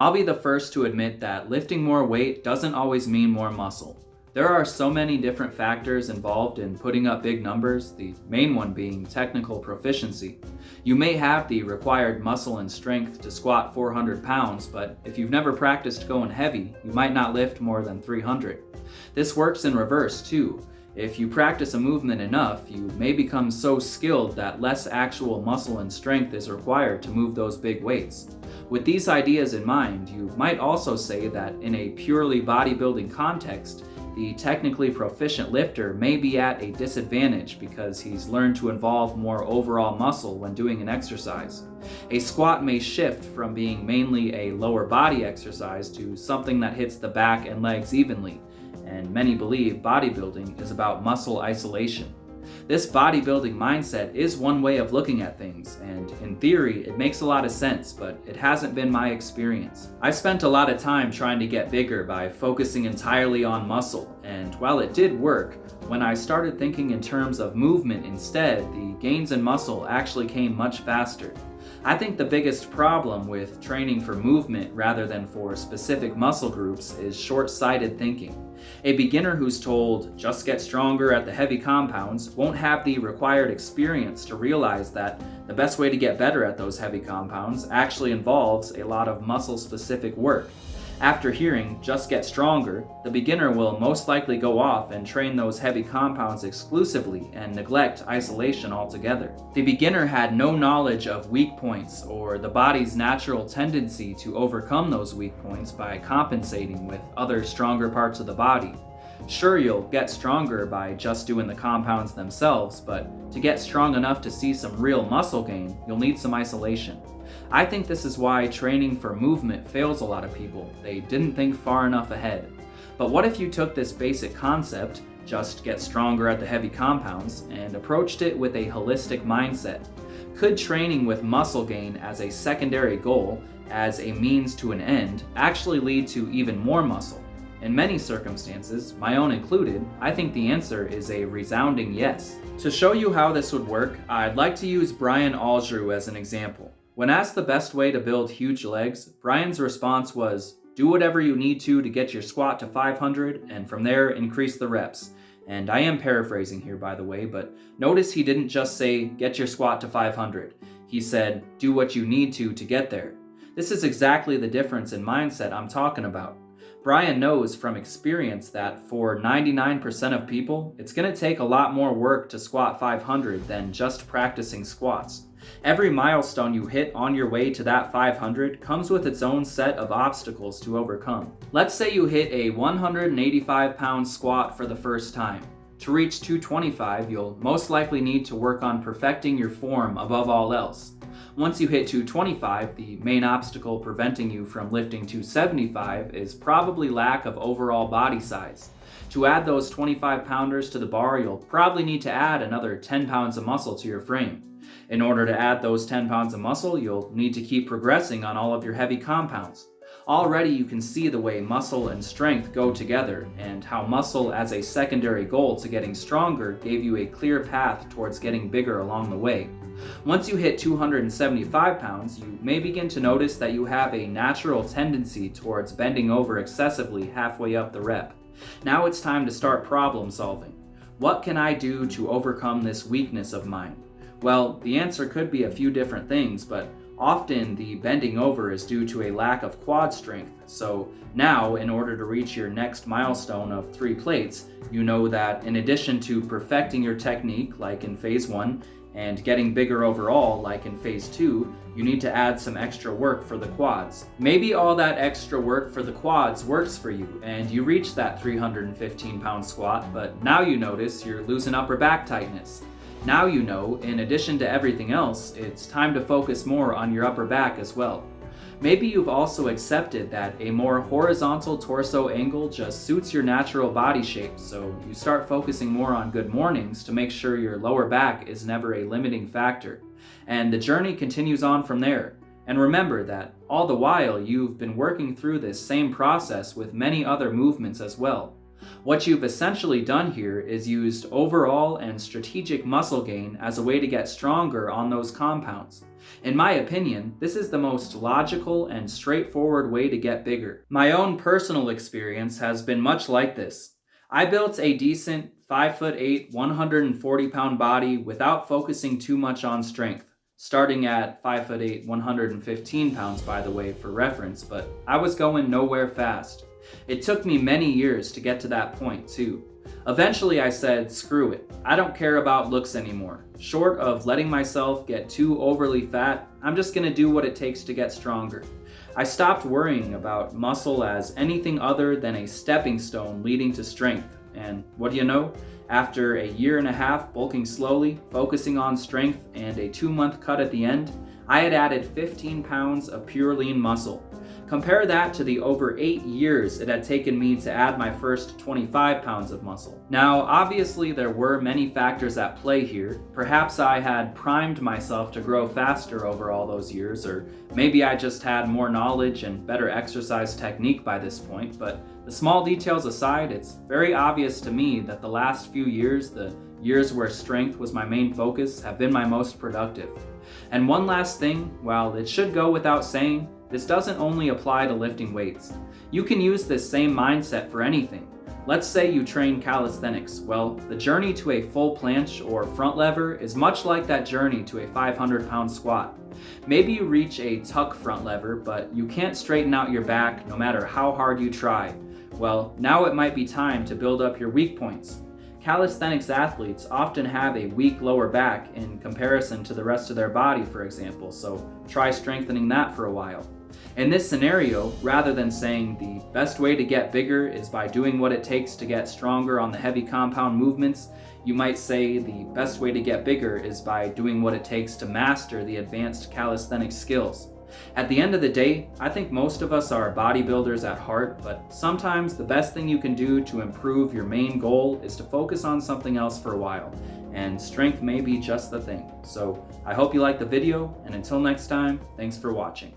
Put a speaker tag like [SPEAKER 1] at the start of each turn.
[SPEAKER 1] I'll be the first to admit that lifting more weight doesn't always mean more muscle. There are so many different factors involved in putting up big numbers, the main one being technical proficiency. You may have the required muscle and strength to squat 400 pounds, but if you've never practiced going heavy, you might not lift more than 300. This works in reverse too. If you practice a movement enough, you may become so skilled that less actual muscle and strength is required to move those big weights. With these ideas in mind, you might also say that in a purely bodybuilding context, the technically proficient lifter may be at a disadvantage because he's learned to involve more overall muscle when doing an exercise. A squat may shift from being mainly a lower body exercise to something that hits the back and legs evenly, and many believe bodybuilding is about muscle isolation. This bodybuilding mindset is one way of looking at things, and in theory, it makes a lot of sense, but it hasn't been my experience. I spent a lot of time trying to get bigger by focusing entirely on muscle, and while it did work, when I started thinking in terms of movement instead, the gains in muscle actually came much faster. I think the biggest problem with training for movement rather than for specific muscle groups is short-sighted thinking. A beginner who's told, just get stronger at the heavy compounds, won't have the required experience to realize that the best way to get better at those heavy compounds actually involves a lot of muscle-specific work. After hearing, just get stronger, the beginner will most likely go off and train those heavy compounds exclusively and neglect isolation altogether. The beginner had no knowledge of weak points or the body's natural tendency to overcome those weak points by compensating with other stronger parts of the body. Sure, you'll get stronger by just doing the compounds themselves, but to get strong enough to see some real muscle gain, you'll need some isolation. I think this is why training for movement fails a lot of people. They didn't think far enough ahead. But what if you took this basic concept, just get stronger at the heavy compounds, and approached it with a holistic mindset? Could training with muscle gain as a secondary goal, as a means to an end, actually lead to even more muscle? In many circumstances, my own included, I think the answer is a resounding yes. To show you how this would work, I'd like to use Brian Aldrew as an example. When asked the best way to build huge legs, Brian's response was, do whatever you need to get your squat to 500, and from there increase the reps. And I am paraphrasing here, by the way, but notice he didn't just say, get your squat to 500. He said, do what you need to get there. This is exactly the difference in mindset I'm talking about. Brian knows from experience that for 99% of people, it's going to take a lot more work to squat 500 than just practicing squats. Every milestone you hit on your way to that 500 comes with its own set of obstacles to overcome. Let's say you hit a 185-pound squat for the first time. To reach 225, you'll most likely need to work on perfecting your form above all else. Once you hit 225, the main obstacle preventing you from lifting 275 is probably lack of overall body size. To add those 25-pounders to the bar, you'll probably need to add another 10 pounds of muscle to your frame. In order to add those 10 pounds of muscle, you'll need to keep progressing on all of your heavy compounds. Already you can see the way muscle and strength go together, and how muscle as a secondary goal to getting stronger gave you a clear path towards getting bigger along the way. Once you hit 275 pounds, you may begin to notice that you have a natural tendency towards bending over excessively halfway up the rep. Now it's time to start problem solving. What can I do to overcome this weakness of mine? Well, the answer could be a few different things, but often the bending over is due to a lack of quad strength. So now, in order to reach your next milestone of 3 plates, you know that in addition to perfecting your technique, like in phase 1, and getting bigger overall, like in phase 2, you need to add some extra work for the quads. Maybe all that extra work for the quads works for you, and you reach that 315-pound squat, but now you notice you're losing upper back tightness. Now you know, in addition to everything else, it's time to focus more on your upper back as well. Maybe you've also accepted that a more horizontal torso angle just suits your natural body shape, so you start focusing more on good mornings to make sure your lower back is never a limiting factor. And the journey continues on from there. And remember that all the while you've been working through this same process with many other movements as well. What you've essentially done here is used overall and strategic muscle gain as a way to get stronger on those compounds. In my opinion, this is the most logical and straightforward way to get bigger. My own personal experience has been much like this. I built a decent 5'8", 140-pound body without focusing too much on strength. Starting at 5'8", 115 pounds, by the way, for reference, but I was going nowhere fast. It took me many years to get to that point, too. Eventually I said, screw it, I don't care about looks anymore. Short of letting myself get too overly fat, I'm just gonna do what it takes to get stronger. I stopped worrying about muscle as anything other than a stepping stone leading to strength. And what do you know? After a year and a half bulking slowly, focusing on strength, and a 2-month cut at the end, I had added 15 pounds of pure lean muscle. Compare that to the over 8 years it had taken me to add my first 25 pounds of muscle. Now, obviously there were many factors at play here. Perhaps I had primed myself to grow faster over all those years, or maybe I just had more knowledge and better exercise technique by this point, but the small details aside, it's very obvious to me that the last few years, the years where strength was my main focus, have been my most productive. And one last thing, while it should go without saying, this doesn't only apply to lifting weights. You can use this same mindset for anything. Let's say you train calisthenics. Well, the journey to a full planche or front lever is much like that journey to a 500-pound squat. Maybe you reach a tuck front lever, but you can't straighten out your back no matter how hard you try. Well, now it might be time to build up your weak points. Calisthenics athletes often have a weak lower back in comparison to the rest of their body, for example, so try strengthening that for a while. In this scenario, rather than saying the best way to get bigger is by doing what it takes to get stronger on the heavy compound movements, you might say the best way to get bigger is by doing what it takes to master the advanced calisthenics skills. At the end of the day, I think most of us are bodybuilders at heart, but sometimes the best thing you can do to improve your main goal is to focus on something else for a while, and strength may be just the thing. So I hope you liked the video, and until next time, thanks for watching.